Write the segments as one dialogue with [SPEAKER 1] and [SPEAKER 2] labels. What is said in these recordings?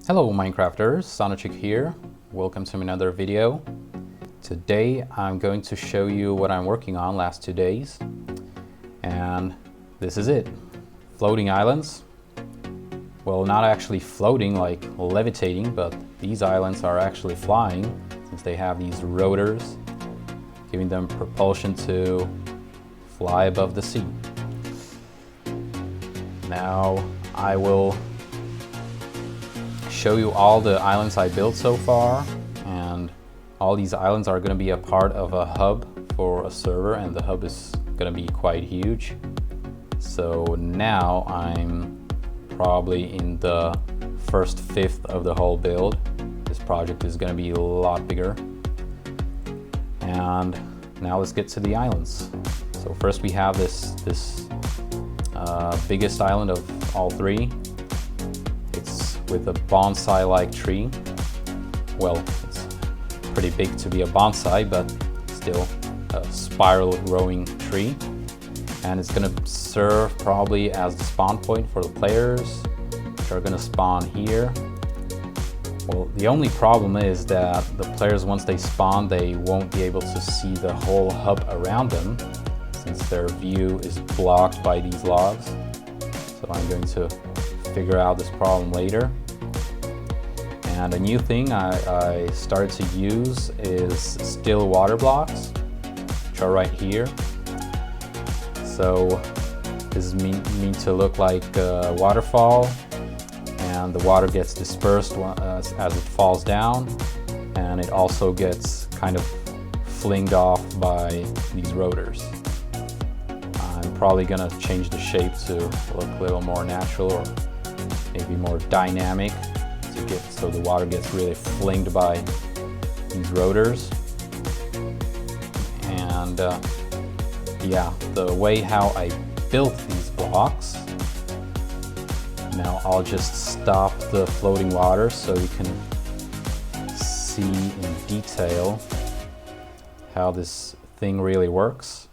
[SPEAKER 1] Hello Minecrafters, SONICzech here. Welcome to another video. Today I'm going to show you what I'm working on last 2 days. And this is it. Floating islands. Well, not actually floating like levitating, but these islands are actually flying since they have these rotors giving them propulsion to fly above the sea. Now I will show you all the islands I built so far, and all these islands are going to be a part of a hub for a server, and the hub is going to be quite huge. So now I'm probably in the first fifth of the whole build. This project is going to be a lot bigger. And now let's get to the islands. So first we have this biggest island of all three. With a bonsai-like tree. Well, it's pretty big to be a bonsai, but still a spiral growing tree. And it's gonna serve probably as the spawn point for the players, which are gonna spawn here. Well, the only problem is that the players, once they spawn, they won't be able to see the whole hub around them, since their view is blocked by these logs. So I'm going to figure out this problem later. And a new thing I started to use is still water blocks, which are right here. So this is meant to look like a waterfall, and the water gets dispersed as it falls down, and it also gets kind of flinged off by these rotors. I'm probably gonna change the shape to look a little more natural, or maybe more dynamic, so the water gets really flinged by these rotors. And yeah, the way how I built these blocks, now I'll just stop the floating water so you can see in detail how this thing really works.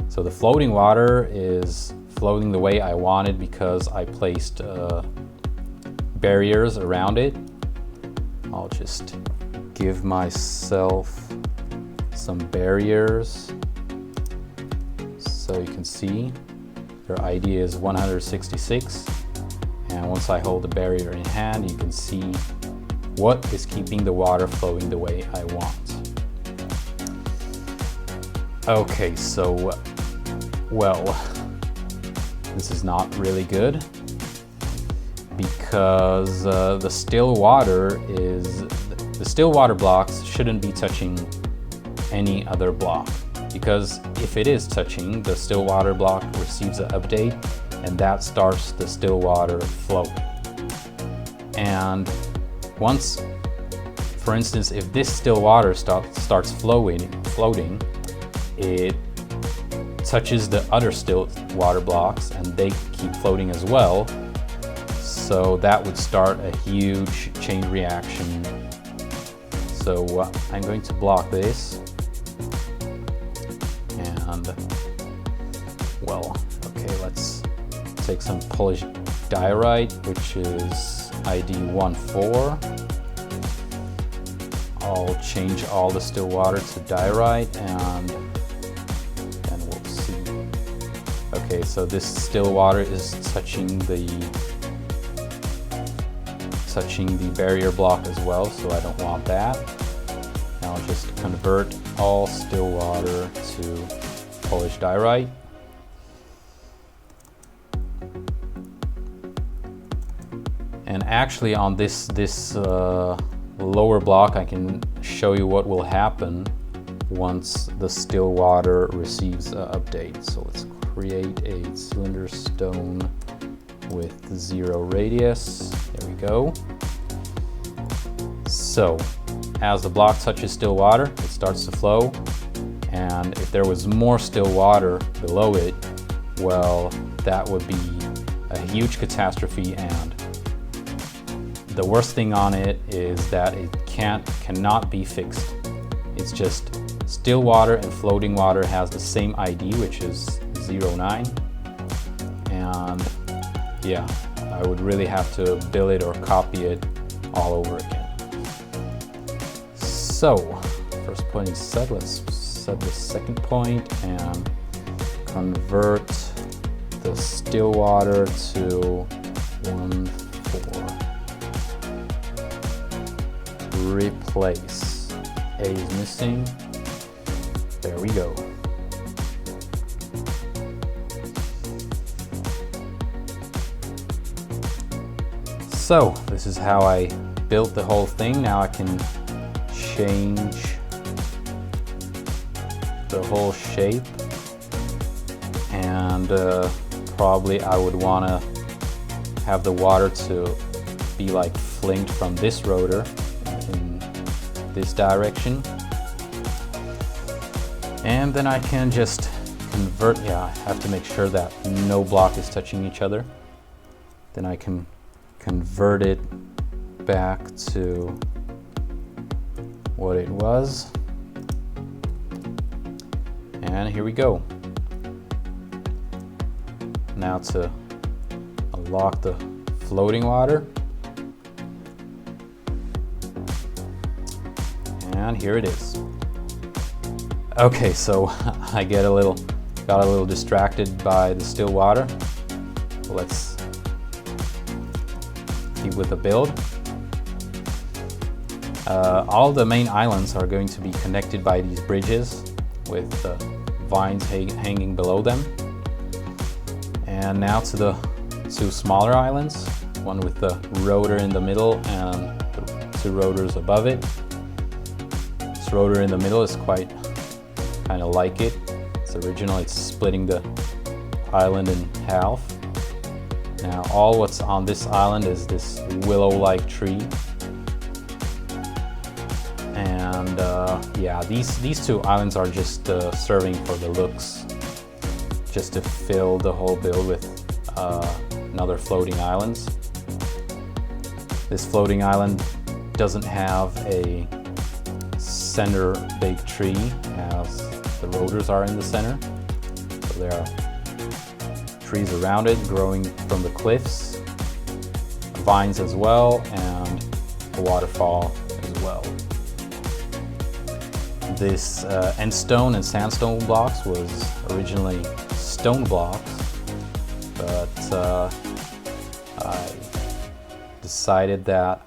[SPEAKER 1] So the floating water is floating the way I wanted because I placed barriers around it. I'll just give myself some barriers so you can see. Their ID is 166, and once I hold the barrier in hand, you can see what is keeping the water flowing the way I want. Okay, so well, this is not really good, because the still water blocks shouldn't be touching any other block, because if it is touching, the still water block receives an update, and that starts the still water flow. And once, for instance, if this still water starts floating, it touches the other still water blocks, and they keep floating as well. So that would start a huge chain reaction. So I'm going to block this. And well, okay, let's take some polished diorite, which is ID 14. I'll change all the still water to diorite, and then we'll see. Okay, so this still water is touching the barrier block as well, so I don't want that. Now I'll just convert all still water to polished diorite. And actually on this lower block, I can show you what will happen once the still water receives an update. So let's create a cylinder stone with 0 radius. There we go. So as the block touches still water, it starts to flow, and if there was more still water below it, well, that would be a huge catastrophe. And the worst thing on it is that it cannot be fixed. It's just still water, and floating water has the same ID, which is 09. And yeah, I would really have to build it or copy it all over again. So, first point is set. Let's set the second point and convert the still water to 1,4. Replace. A is missing. There we go. So this is how I built the whole thing. Now I can change the whole shape, and probably I would want to have the water to be like flinked from this rotor in this direction, and then I can just convert. Yeah, I have to make sure that no block is touching each other. Then I can convert it back to what it was, and here we go. Now to unlock the floating water, and here it is. Okay, so I got a little distracted by the still water. Let's keep with the build. All the main islands are going to be connected by these bridges with vines hanging below them. And now to the two smaller islands, one with the rotor in the middle and the two rotors above it. This rotor in the middle is kind of like it. It's original. It's splitting the island in half. Now all what's on this island is this willow-like tree. And yeah, these two islands are just serving for the looks, just to fill the whole build with another floating islands. This floating island doesn't have a center big tree as the rotors are in the center. So there are trees around it growing from the cliffs, vines as well, and a waterfall as well. This end stone and sandstone blocks was originally stone blocks, but I decided that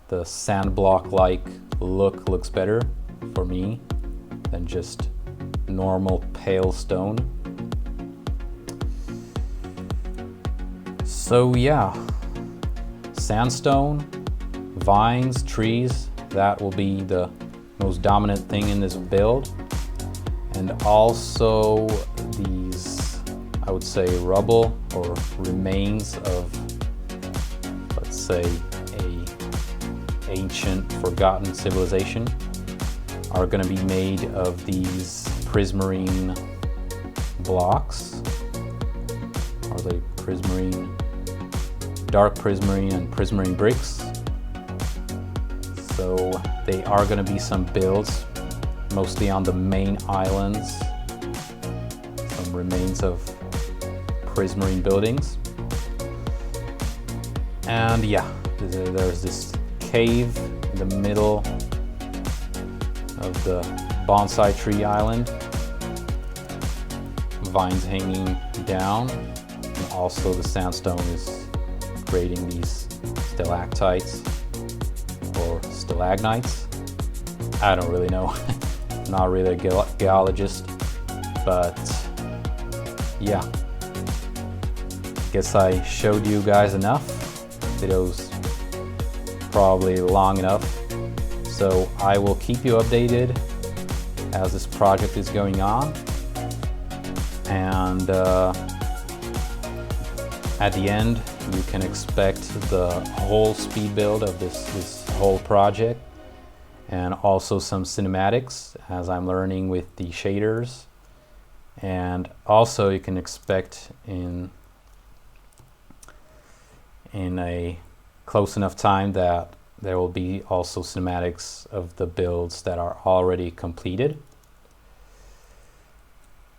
[SPEAKER 1] the sand block-like look looks better for me than just normal pale stone. So yeah, sandstone, vines, trees, that will be the most dominant thing in this build. And also these, I would say, rubble or remains of, let's say, a ancient forgotten civilization are going to be made of these prismarine blocks. Are they prismarine? Dark prismarine and prismarine bricks. So they are going to be some builds, mostly on the main islands, some remains of prismarine buildings. And yeah, there's this cave in the middle of the bonsai tree island, vines hanging down, and also the sandstone is creating these stalactites or stalagmites. I don't really know. I'm not really a geologist, but yeah. Guess I showed you guys enough. Video's probably long enough. So I will keep you updated as this project is going on. And at the end, you can expect the whole speed build of this whole project, and also some cinematics as I'm learning with the shaders. And also you can expect in a close enough time that there will be also cinematics of the builds that are already completed.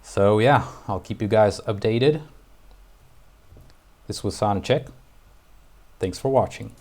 [SPEAKER 1] So yeah, I'll keep you guys updated. This was SONICzech. Thanks for watching.